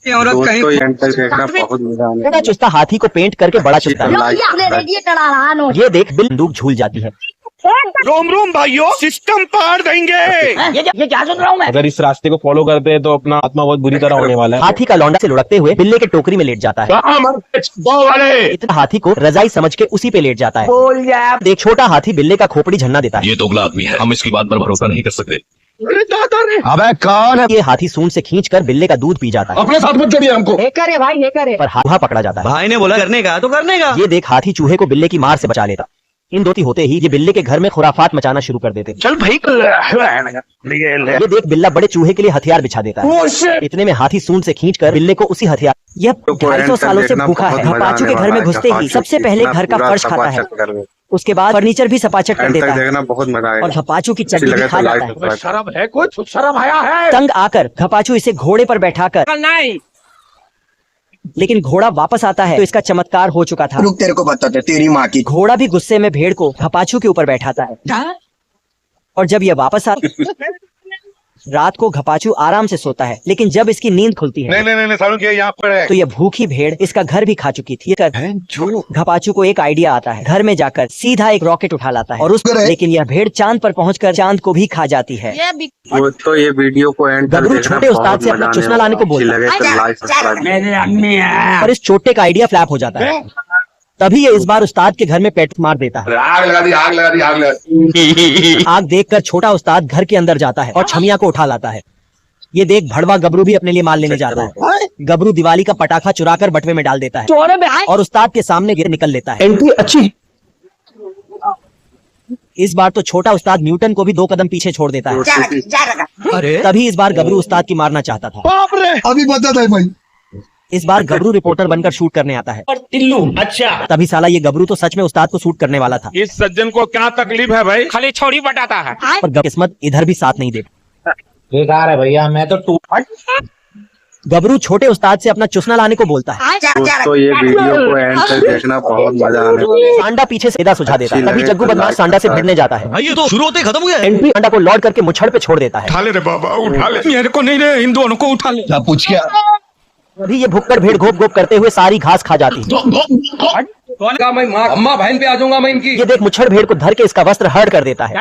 दोस्तों ये एंड तक देखना बहुत मजा आने छोटा चुस्ता हाथी को पेंट करके बड़ा चुस्ता है। ये देख बंदूक झूल जाती है। रोम रोम भाइयों, सिस्टम पार देंगे। ये क्या सुन रहा हूँ मैं? अगर इस रास्ते को फॉलो करते हैं तो अपना आत्मा बहुत बुरी तरह होने वाला है। हाथी का लौंडा से लुढ़कते हुए बिल्ले के टोकरी में लेट जाता है। इतना हाथी को रजाई समझ के उसी पे लेट जाता है। देख छोटा हाथी बिल्ले का खोपड़ी झन्ना देता है। ये दोगला आदमी है, हम इसकी बात पर भरोसा नहीं कर सकते। अबे कौन है? ये हाथी सूंड से खींचकर बिल्ले का दूध पी जाता है। अपने साथ मत जोड़िए हमको। करे भाई करे। पर हाथा पकड़ा जाता है। भाई ने बोला करने का तो करने का। ये देख हाथी चूहे को बिल्ले की मार से बचा लेता। इन दोती होते ही ये बिल्ले के घर में खुराफात मचाना शुरू कर देते। चल भाई, ये देख बिल्ला बड़े चूहे के लिए हथियार बिछा देता है। इतने में हाथी सूंड से खींचकर बिल्ले को उसी हथियार। यह 250 सालों से भूखा है। घपाचू के घर में घुसते ही सबसे पहले घर का फर्श खाता है, उसके बाद फर्नीचर भी सपाचट कर देता है। देखना बहुत मजा आएगा। और घपाचू की चड्डी भी खा जाता है। शर्म है कुछ? शर्म आया है? तंग आकर घपाचू इसे घोड़े पर बैठाकर नहीं, लेकिन घोड़ा वापस आता है तो इसका चमत्कार हो चुका था। रुक, तेरे को बताते तेरी माँ की। घोड़ा भी गुस्से में भेड़ को घपाचू के ऊपर बैठाता है। और जब यह वापस आता रात को घपाचू आराम से सोता है, लेकिन जब इसकी नींद खुलती है नहीं सारुण के यहाँ पर है। तो यह भूखी भेड़ इसका घर भी खा चुकी थी। घपाचू को एक आइडिया आता है। घर में जाकर सीधा एक रॉकेट उठा लाता है और लेकिन यह भेड़ चांद पर पहुंचकर चांद को भी खा जाती है। तो ये वीडियो को एंड तक देखना छोटे उस्ताद से अपना चुस्ना लाने को बोलता है और इस छोटे का आइडिया फ्लैप हो जाता है। तभी ये इस बार उस्ताद के घर में पेट मार देता है। आग लगा दी, आग लगा दी, आग लगा दी। आग देखकर छोटा उस्ताद घर के अंदर जाता है और छमिया को उठा लाता है। ये देख भड़वा गबरू भी अपने लिए माल लेने जाता है। गबरू दिवाली का पटाखा चुराकर बटवे में डाल देता है और उस्ताद के सामने गिर निकल लेता है। एंट्री अच्छी। इस बार तो छोटा उस्ताद न्यूटन को भी 2 कदम पीछे छोड़ देता है। अरे तभी इस बार गबरू उस्ताद की मारना चाहता था। अभी बता था भाई। इस बार गबरू रिपोर्टर बनकर शूट करने आता है। टिल्लू, अच्छा। तभी साला ये गबरू तो सच में उस्ताद को शूट करने वाला था। इस सज्जन को क्या तकलीफ है भाई? खाली छोड़ी बटाता है। पर किस्मत इधर भी साथ नहीं देती। बेकार है भैया, मैं तो गबरू छोटे उस्ताद से अपना चुस्ना लाने को बोलता है। दोस्तों ये वीडियो को एंड तक देखना बहुत मजा आने वाला है। सांडा पीछे सीधा सुझा देता है। तभी जग्गू बदमाश सांडा से भिड़ने जाता है। भाई ये तो शुरू होते खत्म हो गया। एंट्री सांडा को लौट करके मुछड़ पे छोड़ देता है। उठा ले रे बाबा, उठा ले। मेरे को नहीं रे, इन दोनों को उठा ले। पूछ क्या? तभी ये भुक्कड़ भेड़ घोप घोप करते हुए सारी घास खा जाती है। मैं अम्मा बहन पे आ जाऊंगा मैं इनकी। ये देख मुछड़ भेड़ को धर के इसका वस्त्र हड़ कर देता है।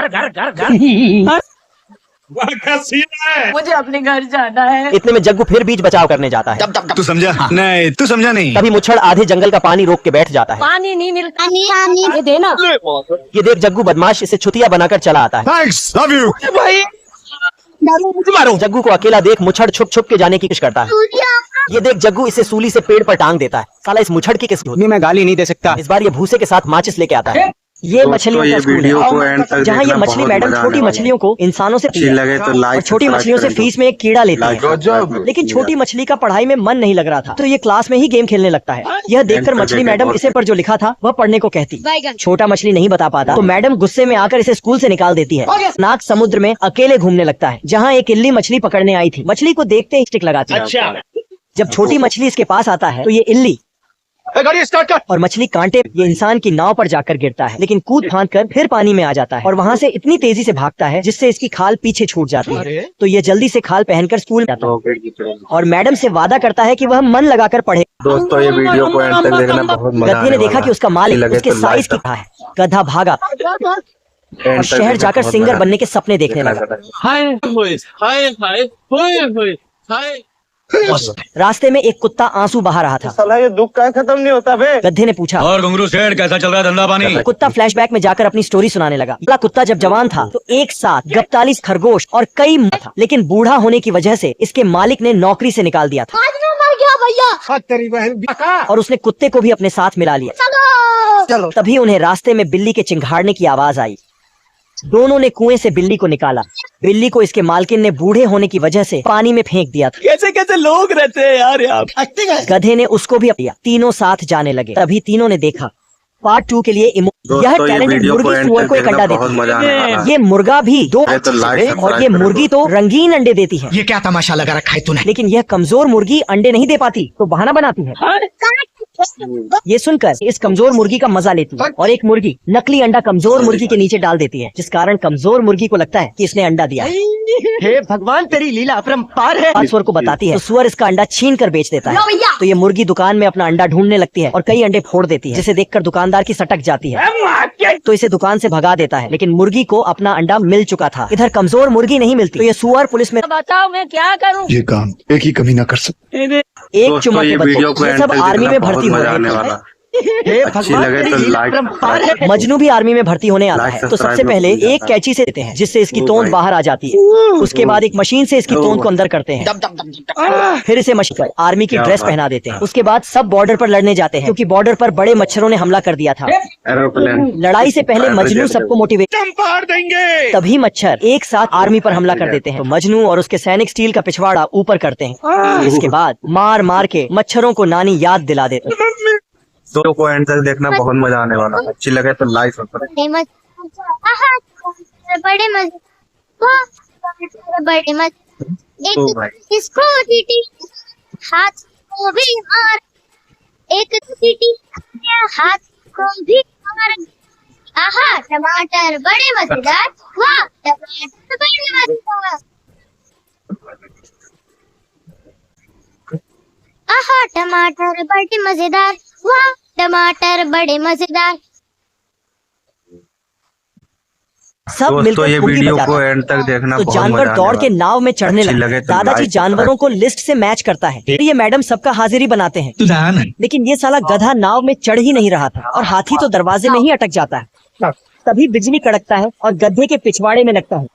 मुझे अपने घर जाना है। इतने में जग्गू फिर बीच बचाव करने जाता है। तू समझा? नहीं तू समझा नहीं। तभी मुछड़ आधे जंगल का पानी रोक के बैठ जाता है। पानी नहीं मिलता, ये देना। ये देख जग्गू बदमाश इसे छुतिया बनाकर चला आता है। Thanks, love you. मारो। जग्गू को अकेला देख मुछड़ छुप छुप के जाने की कोशिश करता है। ये देख जग्गू इसे सूली से पेड़ पर टांग देता है। साला इस मुछड़ की किस मैं गाली नहीं दे सकता। इस बार ये भूसे के साथ माचिस लेके आता है। ये मछलियों का स्कूल है जहाँ ये मछली मैडम छोटी मछलियों को इंसानों से और छोटी मछलियों से फीस में एक कीड़ा लेती है। लेकिन छोटी मछली का पढ़ाई में मन नहीं लग रहा था तो ये क्लास में ही गेम खेलने लगता है। यह देखकर मछली मैडम इसे पर जो लिखा था वह पढ़ने को कहती। छोटा मछली नहीं बता पाता तो मैडम गुस्से में आकर इसे स्कूल से निकाल देती है। नाग समुद्र में अकेले घूमने लगता है जहाँ एक इल्ली मछली पकड़ने आई थी। मछली को देखते ही स्टिक लगाती है। जब छोटी मछली इसके पास आता है तो ये इल्ली गाड़ी स्टार्ट कर। और मछली कांटे ये इंसान की नाव पर जाकर गिरता है, लेकिन कूद फांद कर फिर पानी में आ जाता है और वहाँ से इतनी तेजी से भागता है जिससे इसकी खाल पीछे छूट जाती है। तो ये जल्दी से खाल पहनकर स्कूल जाता है और मैडम से वादा करता है कि वह मन लगाकर पढ़े। दोस्तों ये वीडियो को एंड तक देखना बहुत मजा आने वाला है। गधे ने देखा कि उसका मालिक उसके साइज की था है। गधा भागा और शहर जाकर सिंगर बनने के सपने देखने लगा। रास्ते में एक कुत्ता आंसू बहा रहा था। साला ये दुख का खत्म नहीं होता बे। गधे ने पूछा और घुंगरू सेठ कैसा चल रहा है धंधा पानी? कुत्ता फ्लैशबैक में जाकर अपनी स्टोरी सुनाने लगा। कुत्ता जब जवान था तो एक साथ 41 खरगोश और कई था, लेकिन बूढ़ा होने की वजह से इसके मालिक ने नौकरी से निकाल दिया था। मर गया भैया। तेरी बहन और उसने कुत्ते को भी अपने साथ मिला लिया। चलो। तभी उन्हें रास्ते में बिल्ली के चिंघाड़ने की आवाज आई। दोनों ने कुएं से बिल्ली को निकाला। बिल्ली को इसके मालकिन ने बूढ़े होने की वजह से पानी में फेंक दिया था। कैसे कैसे लोग रहते हैं यार यहाँ। गधे ने उसको भी दिया। तीनों साथ जाने लगे। तभी तीनों ने देखा पार्ट 2 के लिए यह टैलेंटेड मुर्गी सुअर को एक अंडा देती है। ये मुर्गा भी 2 और ये मुर्गी तो रंगीन अंडे देती है। ये क्या तमाशा लगा रखा है तूने? लेकिन यह कमजोर मुर्गी अंडे नहीं दे पाती तो बहाना बनाती है। ये सुनकर इस कमजोर मुर्गी का मजा लेती है और एक मुर्गी नकली अंडा कमजोर मुर्गी के नीचे डाल देती है, जिस कारण कमजोर मुर्गी को लगता है कि इसने अंडा दिया है। हे भगवान तेरी लीला अपरंपार है। बात सुअर को बताती है तो सुअर इसका अंडा छीन कर बेच देता है। तो ये मुर्गी दुकान में अपना अंडा ढूंढने लगती है और कई अंडे फोड़ देती है, जिसे देखकर दुकानदार की सटक जाती है तो इसे दुकान से भगा देता है। लेकिन मुर्गी को अपना अंडा मिल चुका था। इधर कमजोर मुर्गी नहीं मिलती तो ये सुअर पुलिस में बताओ मैं क्या करूँ। ये काम एक ही कमी ना कर सकते। एक चुम्मा के बदले ये सब आर्मी में भर्ती हो रहे हैं। अच्छी लगे तो लाइक। मजनू भी आर्मी में भर्ती होने वाला है। तो सबसे पहले एक कैंची से देते हैं जिससे इसकी तोंद बाहर आ जाती है। उसके बाद एक मशीन से इसकी तोंद को अंदर करते हैं। फिर इसे मशीन कर आर्मी की ड्रेस पहना देते हैं। उसके बाद सब बॉर्डर पर लड़ने जाते हैं क्योंकि बॉर्डर पर बड़े मच्छरों ने हमला कर दिया था। एरोप्लेन लड़ाई से पहले मजनू सबको मोटिवेट पार देंगे। तभी मच्छर एक साथ आर्मी पर हमला कर देते हैं। तो मजनू और उसके सैनिक स्टील का पिछवाड़ा ऊपर करते हैं। इसके बाद मार मार के मच्छरों को नानी याद दिला देते हैं। वीडियो को एंड तक देखना, बहुत मजा आने वाला है। अच्छी लगे तो लाइक सब्सक्राइब। बड़े मजे बड़े मजे एक इसको सीटी हाथ को भी मार, एक सीटी हाथ को भी मार। आहा टमाटर बड़े मजेदार, वाह टमाटर बड़े मजेदार। आहा टमाटर बड़े मजेदार, वाह टमाटर बड़े मजेदार। सब मिलकर ये कुंडी वीडियो बजाते को हैं। एंड तक देखना, तो बहुत जानवर मजा दौड़ आने के वाला। नाव में चढ़ने अच्छी लगे। लगे तो दादाजी लाइक जानवरों को लिस्ट से मैच करता है। ये मैडम सबका हाजिरी बनाते हैं। लेकिन ये साला गधा नाव में चढ़ ही नहीं रहा था और हाथी तो दरवाजे में ही अटक जाता है। तभी बिजली कड़कता है और गधे के पिछवाड़े में लगता है।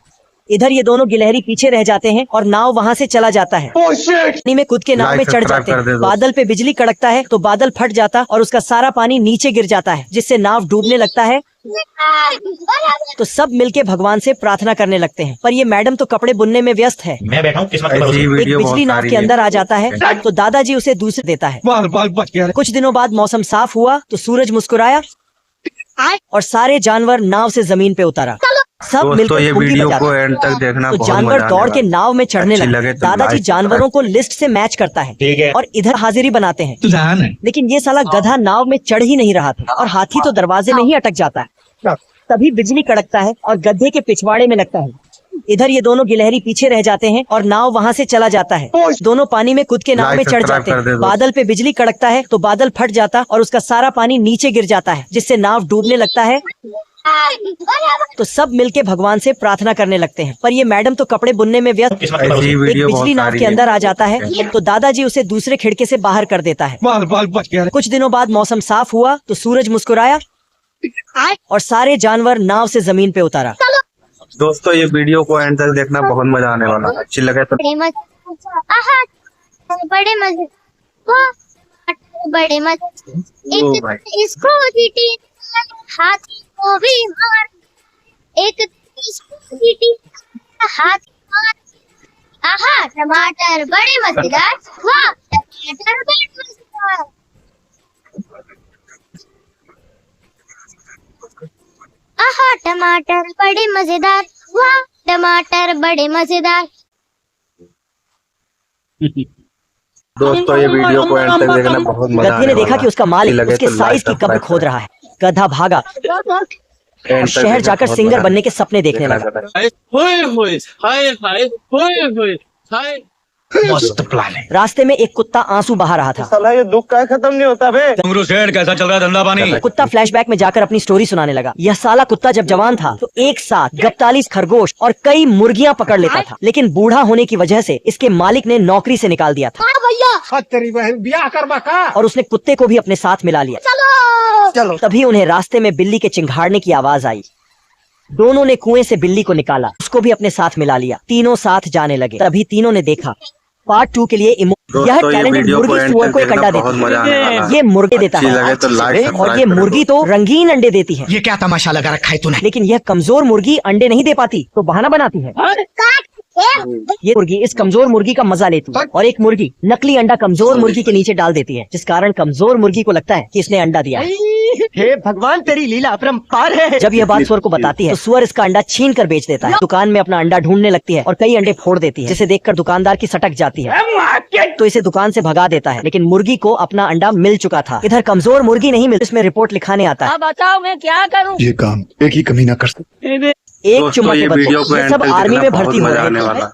इधर ये दोनों गिलहरी पीछे रह जाते हैं और नाव वहाँ से चला जाता है। पानी में कूद के नाव में चढ़ जाते हैं। बादल पे बिजली कड़कता है तो बादल फट जाता और उसका सारा पानी नीचे गिर जाता है, जिससे नाव डूबने लगता है। तो सब मिलके भगवान से प्रार्थना करने लगते हैं, पर ये मैडम तो कपड़े बुनने में व्यस्त है। मैं बैठा हूँ किस्मत के ऐसी भरोसे। एक वीडियो बिजली नाव के अंदर आ जाता है तो दादाजी उसे दूसरे देता है। कुछ दिनों बाद मौसम साफ हुआ तो सूरज मुस्कुराया और सारे जानवर नाव से जमीन पे उतारा। सब दोस्तों मिलकर ये कुंडी वीडियो बजाते को हैं। एंड तक देखना, तो बहुत जानवर मजा आने दौड़ के वाला। नाव में चढ़ने अच्छी लगे। लगे तो दादाजी लाइक जानवरों को लिस्ट से मैच करता है ठीक है। और इधर हाजिरी बनाते हैं। लेकिन ये साला गधा नाव में चढ़ ही नहीं रहा था और हाथी तो दरवाजे में ही अटक जाता है। तभी बिजली कड़कता है और गधे के पिछवाड़े में लगता है। इधर ये दोनों गिलहरी पीछे रह जाते हैं और नाव वहाँ से चला जाता है। दोनों पानी में कूद के नाव में लाइक चढ़ सब्सक्राइब जाते कर दे हैं। दो। बादल पे बिजली कड़कता है तो बादल फट जाता और उसका सारा पानी नीचे गिर जाता है, जिससे नाव डूबने लगता है। तो सब मिलके भगवान से प्रार्थना करने लगते हैं, पर ये मैडम तो कपड़े बुनने में व्यस्त। किस्मत के ऐसी भरोसे। एक वीडियो बहुत बिजली नाव सारी के है। अंदर आ जाता है तो दादाजी उसे दूसरे खिड़की से बाहर कर देता है। कुछ दिनों बाद मौसम साफ हुआ तो सूरज मुस्कुराया और सारे जानवर नाव से जमीन पे उतारा। दोस्तों ये वीडियो को एंड तक देखना, बहुत मजा आने वाला है। अच्छी लगे तो बड़े मजे आहा बड़े मजे, वाह बड़े मजे एक इसको सीटी हाथ को भी मार, एक इसको सीटी हाथ मार। आहा टमाटर बड़े मजेदार, वाह टमाटर बड़े मजेदार। आहा टमाटर बड़े मजेदार, वाह टमाटर बड़े मजेदार। दोस्तों ये वीडियो को एंड तक देखना, बहुत मजा गधे आने ने देखा वाला कि उसका है। मालिक लगे उसके तो साइज लाइक की कब्र सब्सक्राइब खोद रहा है। गधा भागा एंड तक शहर देखना, जाकर बहुत सिंगर मजा बनने के सपने देखने देखना लगा। चाहता है। मस्त प्लान है। रास्ते में एक कुत्ता आंसू बहा रहा था। साला ये दुख का खत्म नहीं होता बे। घुंगरू सेठ कैसा चल रहा है धंधा पानी। कुत्ता फ्लैशबैक में जाकर अपनी स्टोरी सुनाने लगा। यह साला कुत्ता जब जवान था तो एक साथ 41 खरगोश और कई मुर्गियां पकड़ लेता था, लेकिन बूढ़ा होने की वजह से इसके मालिक ने नौकरी से निकाल दिया था तेरी बहन ब्याह कर बका। और उसने कुत्ते को भी अपने साथ मिला लिया। चलो तभी उन्हें रास्ते में बिल्ली के चिंघाड़ने की आवाज आई। दोनों ने कुएं से बिल्ली को निकाला, उसको भी अपने साथ मिला लिया। तीनों साथ जाने लगे। तभी तीनों ने देखा। पार्ट 2 के लिए यह दोस्तों ये टैलेंटेड वीडियो को मुर्गी एंड सुअर तक को एक देखना, अंडा बहुत देती मजा आने वाला है। है। ये मुर्गे देता अच्छी लगे तो लाइक है और सब्सक्राइब ये कर दो। मुर्गी तो रंगीन अंडे देती है। ये क्या तमाशा लगा रखा है तूने। लेकिन यह कमजोर मुर्गी अंडे नहीं दे पाती तो बहाना बनाती है। ये मुर्गी इस कमजोर मुर्गी का मजा लेती है और एक मुर्गी नकली अंडा कमजोर मुर्गी के नीचे डाल देती है, जिस कारण कमजोर मुर्गी को लगता है कि इसने अंडा दिया है। हे भगवान तेरी लीला अपरंपार है। जब यह बात सुअर को बताती है तो सुअर इसका अंडा छीन कर बेच देता है। दुकान में अपना अंडा ढूंढने लगती है और कई अंडे फोड़ देती है, जिसे देखकर दुकानदार की सटक जाती है तो इसे दुकान से भगा देता है। लेकिन मुर्गी को अपना अंडा मिल चुका था। इधर कमजोर मुर्गी नहीं मिलती, इसमें रिपोर्ट लिखाने आता है। बताओ मैं क्या करूँ। ये काम एक ही कमीना कर सकता। एक चुम्मा के बदले ये सब आर्मी में भर्ती हो रहे हैं।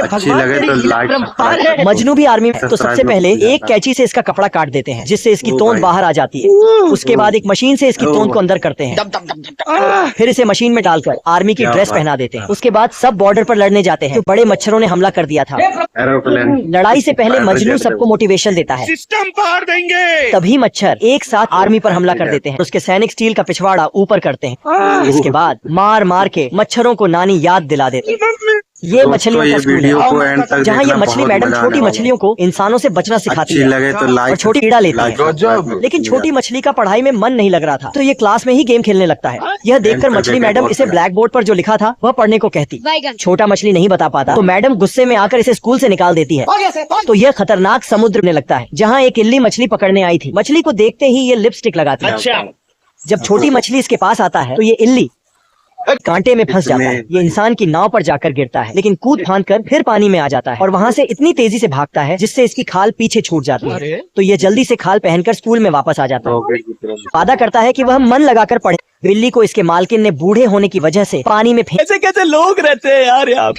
अच्छी लगे तो लाइक। मजनू भी आर्मी में। तो सबसे पहले एक कैंची से इसका कपड़ा काट देते हैं, जिससे इसकी तोंद बाहर आ जाती है। उसके बाद एक मशीन से इसकी तोंद को अंदर करते हैं, फिर इसे मशीन में डालकर आर्मी की ड्रेस पहना देते हैं। उसके बाद सब बॉर्डर पर लड़ने जाते हैं। बड़े मच्छरों ने हमला कर दिया था। एरोप्लेन। लड़ाई से पहले मजनू सबको मोटिवेशन देता है, सिस्टम पार देंगे। तभी मच्छर एक साथ आर्मी पर हमला कर देते हैं। उसके सैनिक स्टील का पिछवाड़ा ऊपर करते हैं। इसके बाद मार मार के मच्छरों को नानी याद दिला देते हैं। ये मछलियों का स्कूल है, जहाँ ये मछली मैडम छोटी मछलियों को इंसानों से बचना सिखाती है लगे तो और छोटी कीड़ा लेती है। लेकिन छोटी मछली का पढ़ाई में मन नहीं लग रहा था, तो ये क्लास में ही गेम खेलने लगता है। यह देखकर मछली मैडम इसे ब्लैक बोर्ड पर जो लिखा था वह पढ़ने को कहती। छोटा मछली नहीं बता पाता तो मैडम गुस्से में आकर इसे स्कूल से निकाल देती है। तो यह खतरनाक समुद्र में लगता है, जहाँ एक इल्ली मछली पकड़ने आई थी। मछली को देखते ही ये लिपस्टिक लगाती है। जब छोटी मछली इसके पास आता है तो ये इल्ली कांटे में फंस जाता है। ये इंसान की नाव पर जाकर गिरता है, लेकिन कूद फांद कर फिर पानी में आ जाता है और वहाँ से इतनी तेजी से भागता है जिससे इसकी खाल पीछे छूट जाती है। तो ये जल्दी से खाल पहनकर स्कूल में वापस आ जाता है। वादा करता है कि वह मन लगाकर पढ़े। बिल्ली को इसके मालकिन ने बूढ़े होने की वजह से पानी में कैसे कैसे लोग रहते हैं यार।